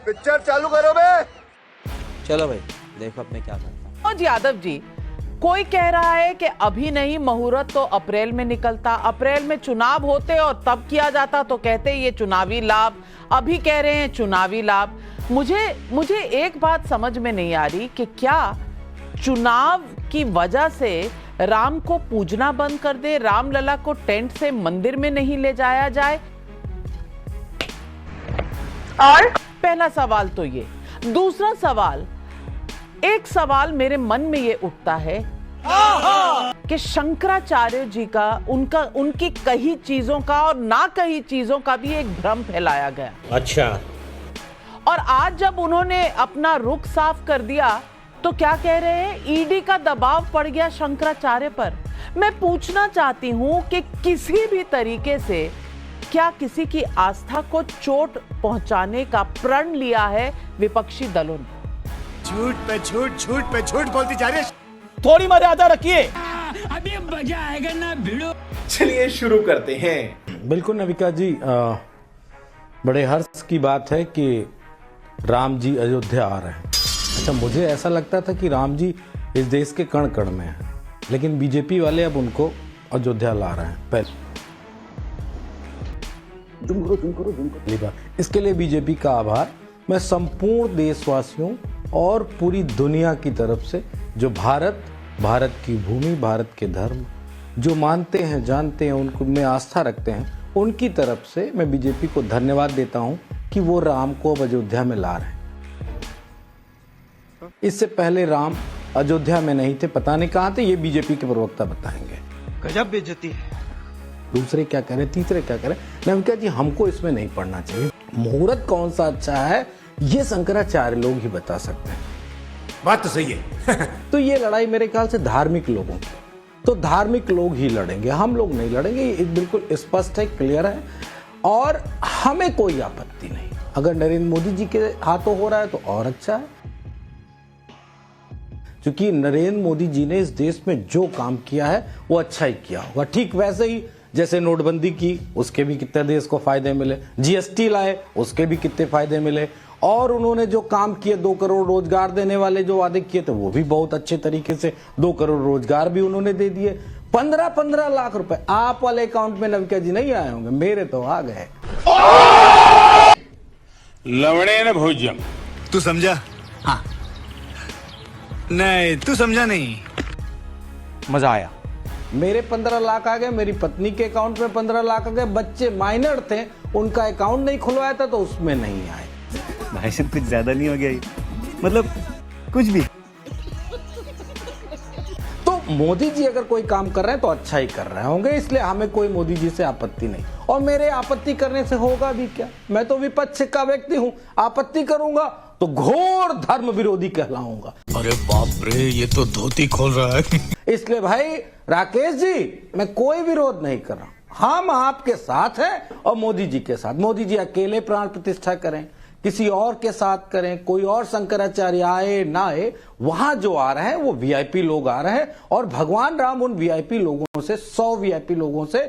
Picture चालू करो बे। चलो भाई देखो अब मैं क्या करता हूँ। और यादव जी, कोई कह रहा है कि अभी नहीं, मुहूर्त तो अप्रैल में निकलता, अप्रैल में चुनाव होते और तब किया जाता तो कहते ये चुनावी लाभ, अभी कह रहे हैं चुनावी लाभ। मुझे एक बात समझ में नहीं आ रही कि क्या चुनाव की वजह से राम को पूजना बंद कर दे, रामलला को टेंट से मंदिर में नहीं ले जाया जाए। और पहला सवाल तो ये। दूसरा सवाल, एक सवाल मेरे मन में ये उठता है कि शंकराचार्य जी का, उनकी कही चीजों का और ना कही चीजों का भी एक भ्रम फैलाया गया। अच्छा। और आज जब उन्होंने अपना रुख साफ कर दिया तो क्या कह रहे हैं, ईडी का दबाव पड़ गया शंकराचार्य पर। मैं पूछना चाहती हूं कि किसी भी तरीके से क्या किसी की आस्था को चोट पहुंचाने का प्रण लिया है विपक्षी दलों ने? झूठ पे झूठ, झूठ पे झूठ बोलती जा रही है। थोड़ी मर्यादा रखिए। अभी मजा आएगा ना भिड़ो। चलिए शुरू करते हैं। बिल्कुल नविका जी, बड़े हर्ष की बात है कि राम जी अयोध्या आ रहे हैं। अच्छा, मुझे ऐसा लगता था कि राम जी इस देश के कण कण में हैं, लेकिन बीजेपी वाले अब उनको अयोध्या ला रहे हैं। पहले इसके लिए बीजेपी का आभार मैं संपूर्ण देशवासियों और पूरी दुनिया की तरफ से, जो भारत की भूमि, भारत के धर्म जो मानते हैं, जानते हैं, उनको में आस्था रखते हैं, उनकी तरफ से मैं बीजेपी को धन्यवाद देता हूं कि वो राम को अब अयोध्या में ला रहे हैं। इससे पहले राम अयोध्या में नहीं थे, पता नहीं कहां थे, ये बीजेपी के प्रवक्ता बताएंगे। गजब बेइज्जती है। दूसरे क्या करें, तीसरे क्या करें, नविका जी हमको इसमें नहीं पढ़ना चाहिए। मुहूर्त कौन सा अच्छा है ये शंकराचार्य लोग ही बता सकते हैं। बात तो सही है। तो ये लड़ाई मेरे ख्याल से धार्मिक लोगों की, तो धार्मिक लोग ही लड़ेंगे, हम लोग नहीं लड़ेंगे। ये बिल्कुल स्पष्ट है, क्लियर है, और हमें कोई आपत्ति नहीं। अगर नरेंद्र मोदी जी के हाथों हो रहा है तो और अच्छा है, क्योंकि नरेंद्र मोदी जी ने इस देश में जो काम किया है वो अच्छा ही किया होगा। ठीक वैसे ही जैसे नोटबंदी की, उसके भी कितने देश को फायदे मिले, जीएसटी लाए, उसके भी कितने फायदे मिले, और उन्होंने जो काम किए, 2 करोड़ रोजगार देने वाले जो वादे किए थे वो भी बहुत अच्छे तरीके से 2 करोड़ रोजगार भी उन्होंने दे दिए। 15-15 लाख रुपए आप वाले अकाउंट में नविका जी नहीं आए होंगे, मेरे तो आ गए। लवणे न भोज्यम। तू समझा? हाँ। नहीं, तू समझा नहीं। मजा आया। मेरे 15 लाख आ गए, मेरी पत्नी के अकाउंट में 15 लाख आ गए, बच्चे माइनर थे, उनका अकाउंट नहीं खुलवाया था तो उसमें नहीं आए। भाई साहब कुछ ज्यादा नहीं हो गया ये? मतलब कुछ भी। तो मोदी जी अगर कोई काम कर रहे हैं तो अच्छा ही कर रहे होंगे, इसलिए हमें कोई मोदी जी से आपत्ति नहीं। और मेरे आपत्ति करने से होगा भी क्या, मैं तो विपक्ष का व्यक्ति हूं, आपत्ति करूंगा तो घोर धर्म विरोधी कहलाऊंगा। अरे बाप रे, ये तो धोती खोल रहा है। इसलिए भाई राकेश जी, मैं कोई विरोध नहीं कर रहा, हम आपके साथ हैं और मोदी जी के साथ। मोदी जी अकेले प्राण प्रतिष्ठा करें, किसी और के साथ करें, कोई और शंकराचार्य आए ना आए, वहां जो आ रहे हैं वो वीआईपी लोग आ रहे हैं, और भगवान राम उन वीआईपी लोगों से, 100 वीआईपी लोगों से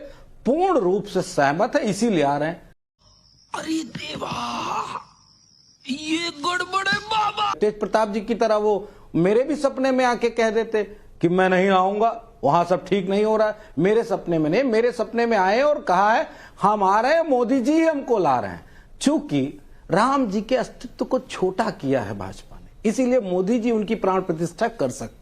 पूर्ण रूप से सहमत है, इसीलिए आ रहे हैं। अरे देवा, ये गड़बड़ है बाबा। तेज प्रताप जी की तरह वो मेरे भी सपने में आके कह देते कि मैं नहीं आऊंगा, वहां सब ठीक नहीं हो रहा है। मेरे सपने में नहीं, मेरे सपने में आए और कहा है हम आ रहे हैं, मोदी जी ही हमको ला रहे हैं। चूंकि राम जी के अस्तित्व को छोटा किया है भाजपा ने, इसीलिए मोदी जी उनकी प्राण प्रतिष्ठा कर सकते हैं।